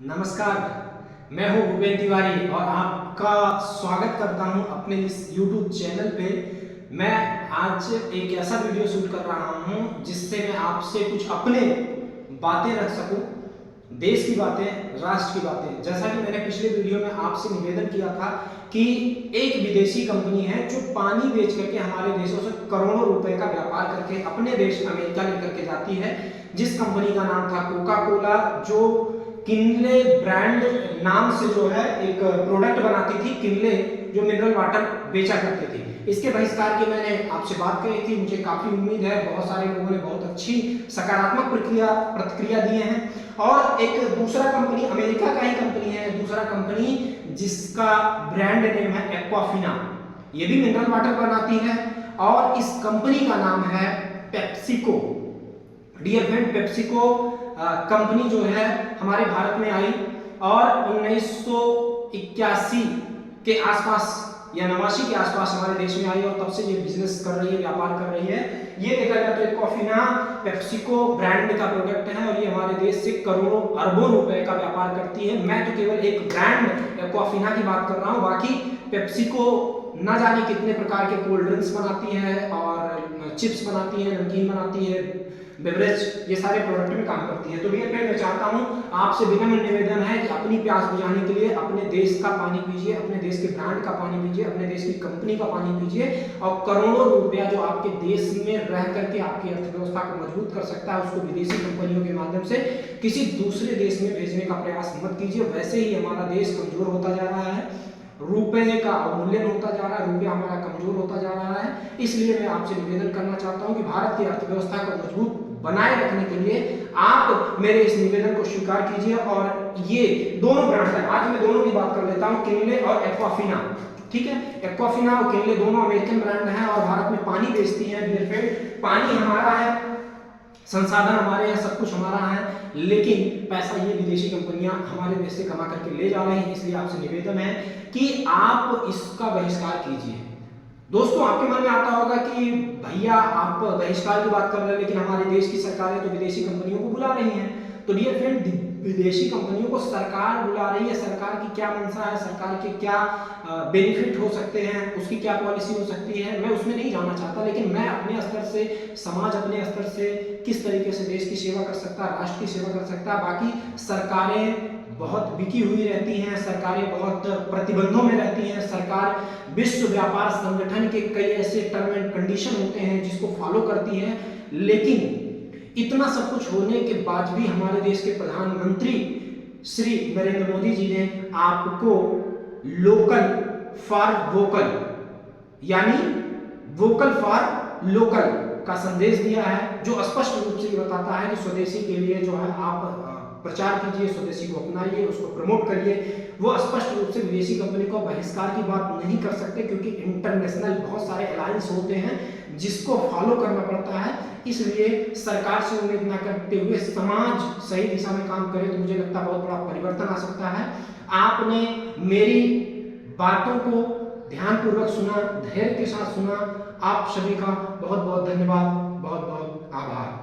नमस्कार, मैं हूं भूपेन तिवारी और आपका स्वागत करता हूं अपने इस YouTube चैनल पे। मैं आज एक ऐसा वीडियो शूट कर रहा हूं जिससे मैं आपसे कुछ अपने बातें रख सकूं, देश की बातें, राष्ट्र की बातें। जैसा कि मैंने पिछले वीडियो में आपसे निवेदन किया था कि एक विदेशी कंपनी है जो पानी बेच करके हमारे देशों से करोड़ों रुपए का व्यापार करके अपने देश अमेरिका लेकर के जाती है, जिस कंपनी का नाम था कोका कोला, जो किनले ब्रांड नाम से जो है एक प्रोडक्ट बनाती थी, किनले जो मिनरल वाटर बेचा करती थी। इसके बहिष्कार की मैंने आपसे बात कही थी। मुझे काफी उम्मीद है बहुत सारे लोगों ने बहुत अच्छी सकारात्मक प्रतिक्रिया दिए हैं। और एक दूसरा कंपनी, अमेरिका का ही कंपनी है, दूसरा कंपनी जिसका ब्रांड नेम है एक्वाफिना, ये भी मिनरल वाटर बनाती है और इस कंपनी का नाम है PepsiCo. Dear friend, PepsiCo company जो है हमारे भारत में आई और 1981 के आसपास या 89 के आसपास हमारे देश में आई और तब से ये बिजनेस कर रही है, व्यापार कर रही है। ये देखा जाए तो एक्वाफिना पेप्सिको ब्रांड का प्रोडक्ट है और ये हमारे देश से करोड़ों अरबों रुपए का व्यापार करती है। मैं तो केवल एक ब्रांड एक्वाफिना की बात कर रहा हूँ, बाकी पेप्सिको न जाने कितने प्रकार के कोल्ड ड्रिंक्स बनाती है और चिप्स बनाती है, नमकीन बनाती है, बेवरेज, ये सारे प्रोडक्ट में काम करती है। तो भैया मैं चाहता हूं आपसे विनम्र निवेदन है कि अपनी प्यास बुझाने के लिए अपने देश का पानी पीजिए, अपने देश के ब्रांड का पानी पीजिए, अपने देश की कंपनी का पानी पीजिए और करोड़ों रुपया जो आपके देश में रह करके आपकी अर्थव्यवस्था को मजबूत कर सकता है, उसको विदेशी कंपनियों के माध्यम से किसी दूसरे देश में भेजने का प्रयास मत कीजिए। वैसे ही हमारा देश कमजोर होता जा रहा है, रुपए का अवमूल्यन होता जा रहा है, रुपया हमारा कमजोर होता जा रहा है। इसलिए मैं आपसे निवेदन करना चाहता हूं कि भारत की अर्थव्यवस्था को मजबूत बनाए रखने के लिए आप मेरे इस निवेदन को स्वीकार कीजिए। और ये दोनों ब्रांड है, आज मैं दोनों की बात कर लेता हूं, किनले और एक्वाफिना। ठीक है, एक्वाफिना और किनले दोनों अमेरिकन ब्रांड हैं और भारत में पानी बेचती हैं। डियर फ्रेंड, पानी हमारा है, संसाधन हमारे हैं, सब कुछ हमारा है, लेकिन पैसा ये विदेशी कंपनियां हमारे देश से कमा करके ले जा रही हैं। इसलिए आपसे निवेदन है कि आप इसका बहिष्कार कीजिए। दोस्तों, आपके मन में आता होगा कि भैया आप बहिष्कार की बात कर रहे हैं लेकिन हमारे देश की सरकारें तो विदेशी कंपनियों को बुला रही हैं। तो डियर फ्रेंड, विदेशी कंपनियों को सरकार बुला रही है, सरकार की क्या मंशा है, सरकार के क्या बेनिफिट हो सकते हैं, उसकी क्या पॉलिसी हो सकती है, मैं उसमें नहीं जाना चाहता। लेकिन मैं अपने स्तर से, समाज अपने स्तर से किस तरीके से देश की सेवा कर सकता है, राष्ट्र की सेवा कर सकता है। बाकी सरकारें बहुत बिकी हुई रहती हैं, सरकारें बहुत प्रतिबंधों में रहती हैं, सरकार विश्व व्यापार संगठन के कई ऐसे टर्म एंड कंडीशन होते हैं जिसको फॉलो करती है। लेकिन इतना सब कुछ होने के बाद भी हमारे देश के प्रधानमंत्री श्री नरेंद्र मोदी जी ने आपको लोकल फॉर वोकल यानी वोकल फॉर लोकल का संदेश दिया है, जो स्पष्ट रूप से ये बताता है कि स्वदेशी के लिए जो है आप प्रचार कीजिए, स्वदेशी को अपनाइए, उसको प्रमोट करिए। वो स्पष्ट रूप से विदेशी कंपनी को बहिष्कार की बात नहीं कर सकते क्योंकि इंटरनेशनल बहुत सारे अलायंस होते हैं जिसको फॉलो करना पड़ता है। इसलिए सरकार से उम्मीद न करते हुए समाज सही दिशा में काम करे तो मुझे लगता है बहुत बड़ा परिवर्तन आ सकता है। आपने मेरी बातों को ध्यानपूर्वक सुना, धैर्य के साथ सुना। आप सभी का बहुत बहुत धन्यवाद, बहुत बहुत आभार।